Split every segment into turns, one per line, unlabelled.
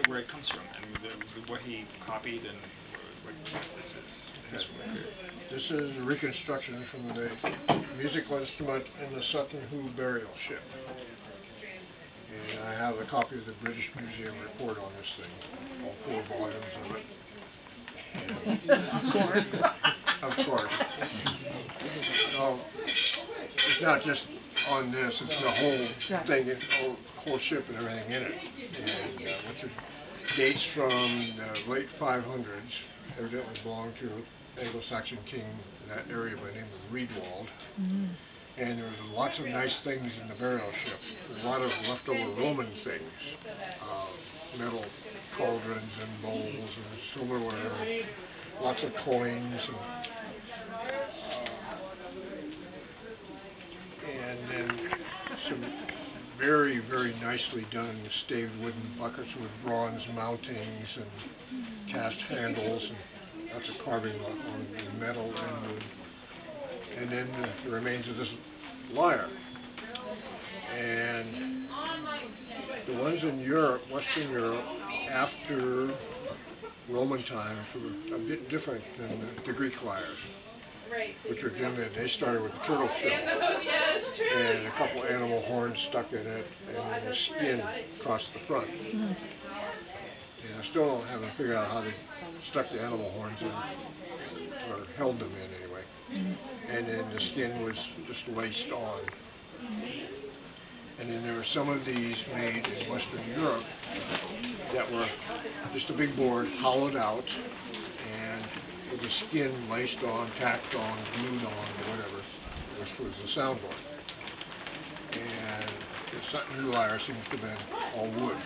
where it comes from and what he copied and what this is.
This is a reconstruction from the musical instrument in the Sutton Hoo burial ship. And I have a copy of the British Museum report on this thing, all 4 volumes of it. Of course. So, it's not just on this, it's the whole thing, the whole ship and everything in it. And which dates from the late 500s, evidently belonged to Anglo-Saxon king in that area by the name of Reidwald. And there were lots of nice things in the burial ship. A lot of leftover Roman things, metal cauldrons and bowls and silverware, lots of coins, and then some very, very nicely done staved wooden buckets with bronze mountings and cast handles, and lots of carving on metal and wood. And then the remains of this lyre. And the ones in Europe, Western Europe, after Roman times were a bit different than the Greek lyres, which were generally, they started with a turtle shell and a couple animal horns stuck in it and then a skin across the front. And I still haven't figured out how they stuck the animal horns in, or held them in anyway. And then the skin was just laced on. And then there were some of these made in Western Europe that were just a big board, hollowed out, and with the skin laced on, tacked on, glued on, or whatever, which was the soundboard. And the Sutton Hoo lyre seems to have been all wood,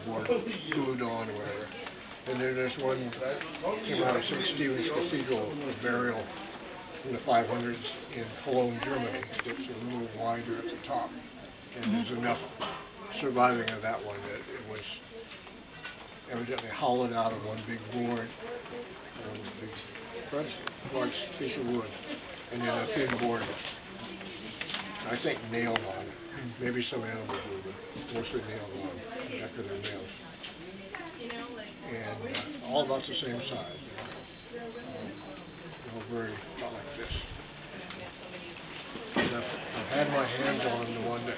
board glued on or whatever. And then there's one that came out of St. Stephen's Cathedral, a burial in the 500s in Cologne, Germany. It's a little wider at the top. And there's enough surviving of that one that it was evidently hollowed out of one big board, one big large piece of wood, and then a thin board, I think nailed on. Maybe some animal glue, but mostly nailed on, decorative nails. And all about the same size. Very, not like this. And I've had my hands on the one that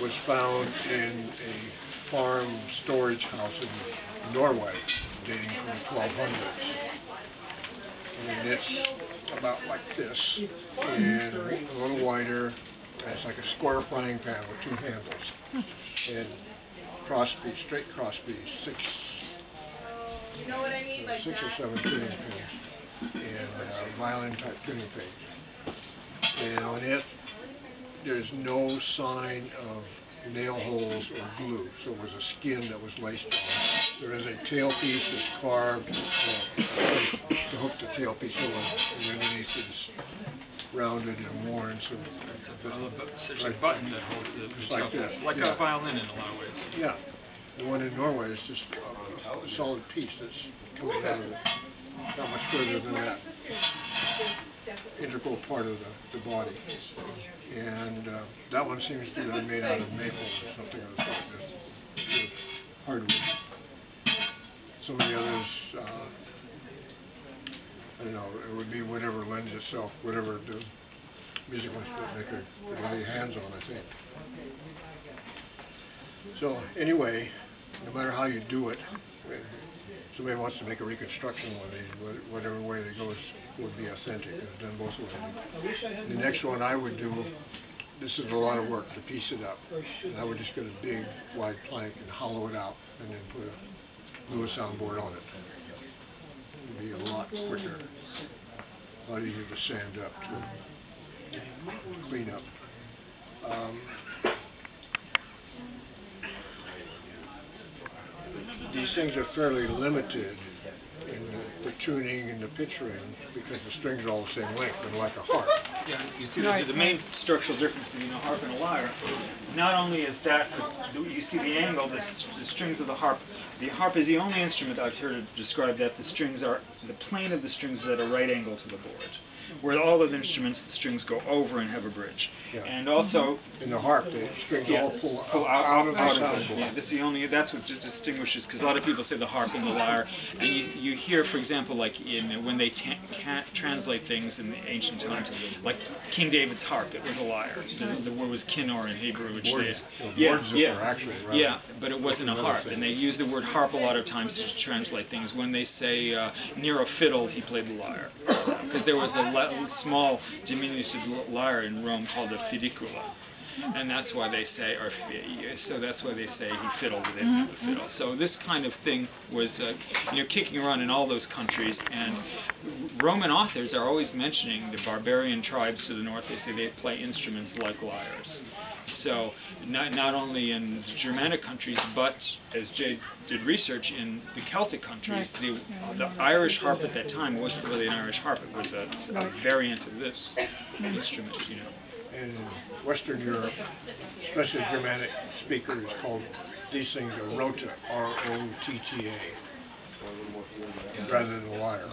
was found in a farm storage house in Norway, dating from the 1200s. And it's about like this, and a little wider. And it's like a square frying pan with 2 handles. And crossbeam, straight crossbeam, 6 or 7 tuning pins. And violin type tuning page. And on it, there's no sign of nail holes or glue, so it was a skin that was laced on. There is a tailpiece that's carved to hook the tailpiece on, and underneath it's rounded and worn. So
there's a button that holds the
like that,
like a violin in a lot of ways.
Yeah, the one in Norway is just a solid piece that's coming out of it. Not much further than that integral part of the body. And that one seems to have been made out of maple or something of the sort, hardwood. Some of the others, I don't know, it would be whatever lends itself, whatever the musical instrument maker could lay hands on, I think. So anyway, no matter how you do it, somebody wants to make a reconstruction one of these, whatever way they go would be authentic. It's done both ways. The next one I would do, this is a lot of work to piece it up. And I would just get a big wide plank and hollow it out and then put a Lewis soundboard on it. It would be a lot quicker, a lot easier to sand up, to clean up. These things are fairly limited in the tuning and the picturing because the strings are all the same length, and like a harp.
Yeah, you see the main structural difference between a harp and a lyre. Not only is that, you see the angle, the strings of the harp. The harp is the only instrument I've heard it described that the strings are, the plane of the strings is at a right angle to the board. where all of the instruments, the strings go over and have a bridge.
Yeah.
And also,
in the harp, the strings all pull
out
out of the soundboard.
Yeah, that's what just distinguishes, because a lot of people say the harp and the lyre, and you hear, for example, like when they can't translate things in the ancient times, like King David's harp, it was a lyre. The word was kinnor in Hebrew, which but it wasn't a harp, and they use the word harp a lot of times to translate things. When they say Nero fiddled, he played the lyre, because there was a small diminutive lyre in Rome called a fidicula, and that's why they say, he fiddled with it, the fiddle. So this kind of thing was, kicking around in all those countries, and Roman authors are always mentioning the barbarian tribes to the north. They say they play instruments like lyres. So not only in Germanic countries, but as Jay did research in the Celtic countries, the Irish harp at that time wasn't really an Irish harp. It was a variant of this instrument,
And in Western Europe, especially Germanic speakers, called these things a rota, R-O-T-T-A, rather than a lyre.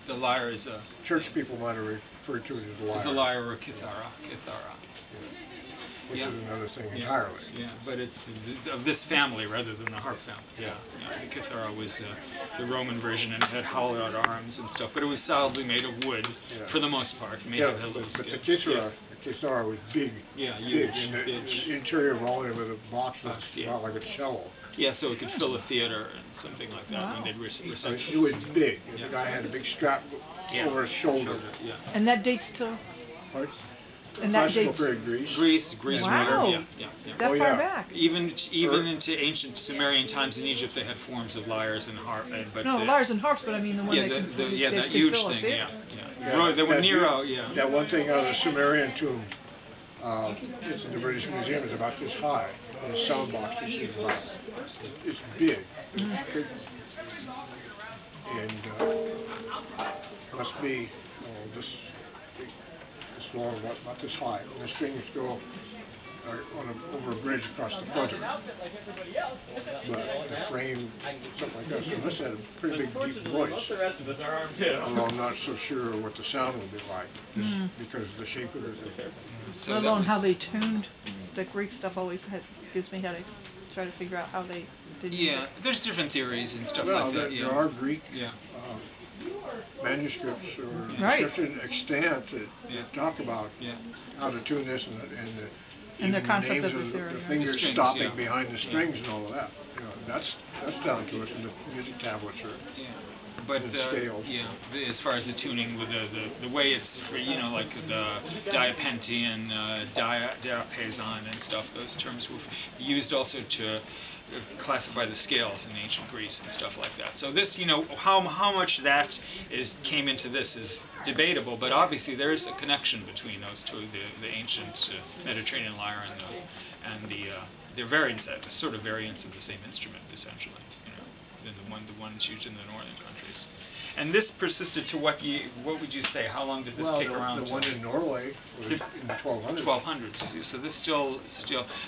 The lyre is a...
Church people might have referred to it as a lyre.
It's a lyre or a kithara.
Which is another thing entirely.
Yeah, but it's of this family rather than the harp family. The kithara was the Roman version, and it had hollowed-out arms and stuff, but it was solidly made of wood for the most part.
But the kithara was big.
Yeah,
huge. And the interior volume of the box was about like a cello.
Yeah, so it could fill a theater and something like that when they'd recite.
It was big. The guy had a big strap over his shoulder.
And that dates to...
What?
And that dates...
Greece.
Wow. That far back.
Even into ancient Sumerian times in Egypt, they had forms of lyres and harp.
Lyres and harps, but I mean the one
that huge thing. Nero.
That one thing out of the Sumerian tomb, it's in the British Museum, is about this high. And the sound box is about, it's big. And must be this long, about this high. And the strings go over a bridge across the front of it. But the frame, something like that. So this had a pretty big, deep voice. Although I'm not so sure what the sound would be like, because of the shape of it.
Let alone how they tuned the Greek stuff always gives me headaches. Try to figure out how they did.
Yeah, there's different theories and stuff like that.
There are Greek manuscripts or description extant that talk about how to tune this
and the concept
names
of the theory.
The fingers stopping behind the strings and all of that. That's down to it, and the music tablets are.
But as far as the tuning with the way it's like the diapente and diapason and stuff, those terms were used also to classify the scales in ancient Greece and stuff like that. So this, how much that came into this is debatable, but obviously there is a connection between those two, the ancient Mediterranean lyre and they're variants, sort of variants of the same instrument essentially. Than the ones used in the northern countries. And this persisted to what would you say? How long did this take around?
The one in Norway was in the 1200s.
1200s. So this still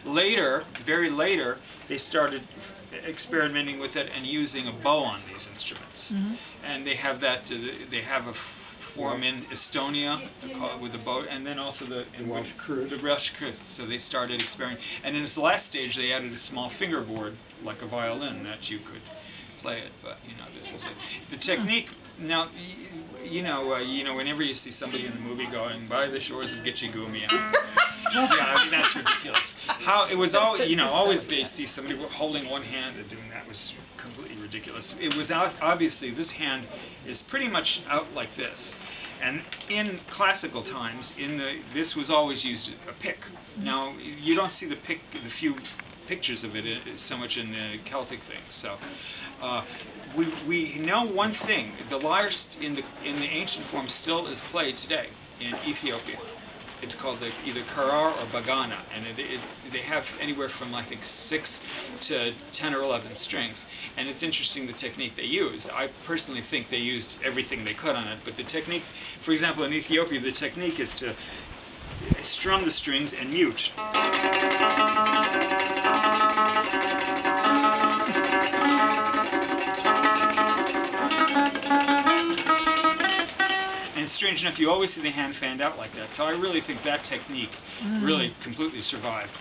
later, very later, they started experimenting with it and using a bow on these instruments. And they have a form in Estonia with the bow, and then also the Welsh Krut. So they started experimenting. And in this last stage, they added a small fingerboard, like a violin, that you could play it, but this is it. The technique now, whenever you see somebody in the movie going by the shores of Gitchigumia, that's ridiculous. How it was always they see somebody holding one hand and doing that was completely ridiculous. It was obviously this hand is pretty much out like this, and in classical times, this was always used a pick. Now you don't see the few pictures of it so much in the Celtic things. So we know one thing: the lyre in the ancient form still is played today in Ethiopia. It's called either karar or bagana, and they have anywhere from I think 6 to 10 or 11 strings. And it's interesting the technique they use. I personally think they used everything they could on it, but the technique, for example, in Ethiopia, the technique is to strum the strings and mute. And strange enough, you always see the hand fanned out like that. So I really think that technique really completely survived.